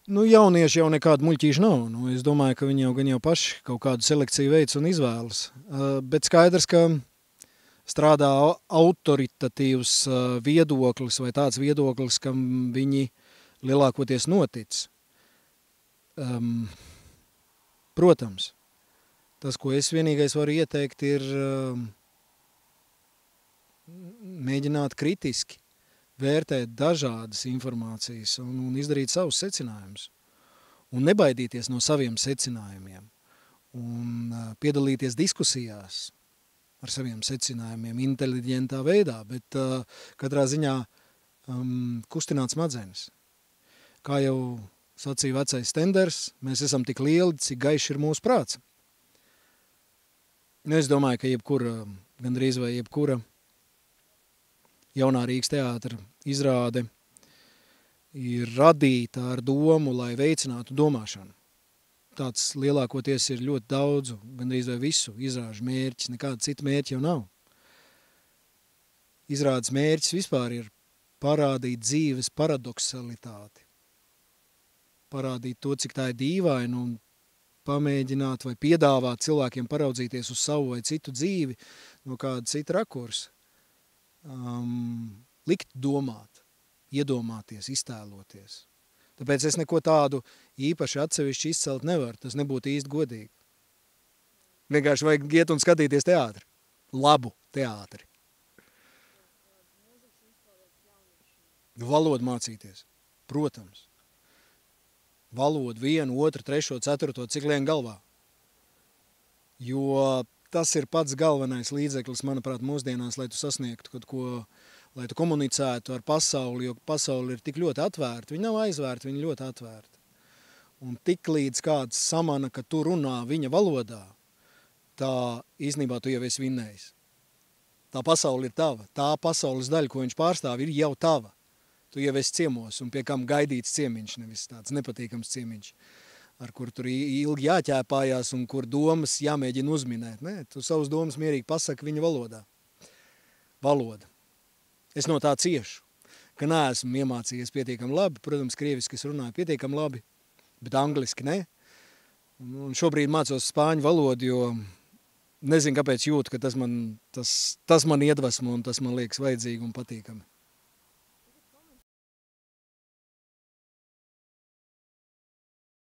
Nu, jaunieši jau nekādu muļķīšu nav. Nu, es domāju, ka viņi jau paši kaut kādu selekciju veids un izvēlas. Bet skaidrs, ka strādā autoritatīvs viedoklis vai tāds viedoklis, kam viņi lielākoties notic. Protams, tas, ko es vienīgais varu ieteikt, ir mēģināt kritiski vērtēt dažādas informācijas un izdarīt savus secinājumus. Un nebaidīties no saviem secinājumiem. Un piedalīties diskusijās ar saviem secinājumiem inteliģentā veidā, bet katrā ziņā kustināt smadzenes. Kā jau sacīja vecais Stenders, mēs esam tik lieli, cik gaišs ir mūsu prāts. Es domāju, ka gandrīz vai jebkura jaunā Rīgas teātra izrāde ir radīta ar domu, lai veicinātu domāšanu. Tāds lielākoties ir ļoti daudzu, gandrīz vai visu izrāžu mērķis, nekāda cita mērķa jau nav. Izrādes mērķis vispār ir parādīt dzīves paradoksalitāti. Parādīt to, cik tā ir dīvaina un pamēģināt vai piedāvāt cilvēkiem paraudzīties uz savu vai citu dzīvi no kāda cita rakursa. Likt domāt, iedomāties, iztēloties. Tāpēc es neko tādu īpaši atsevišķi izcelt nevaru, tas nebūtu īsti godīgi. Vienkārši vajag iet un skatīties teātri, labu teātri. Valodu mācīties, protams. Valodu 1, 2, 3, 4, cik lien galvā. Jo tas ir pats galvenais līdzeklis, manuprāt, mūsdienās, lai tu sasniegtu kaut ko, lai tu komunicētu ar pasauli, jo pasauli ir tik ļoti atvērta. Viņa nav aizvērta, viņa ļoti atvērta. Un tik līdz kāds samana, ka tu runā viņa valodā, tā īstenībā tu jau esi vinnējis. Tā pasauli ir tava. Tā pasaules daļa, ko viņš pārstāv, ir jau tava. Tu jau esi ciemos un pie kam gaidīts ciemiņš, nevis tāds nepatīkams ciemiņš, ar kur tur ilgi jāķēpājās un kur domas jāmēģina uzminēt. Nē, tu savus domas mierīgi pasaki viņa valodā. Valoda. Es no tā ciešu, ka neesmu iemācījies pietiekami labi. Protams, krieviski es runāju pietiekami labi, bet angliski ne. Un šobrīd mācos spāņu valodu, jo nezinu, kāpēc jūtu, ka tas man iedvesmo un tas man liekas vajadzīgi un patīkami.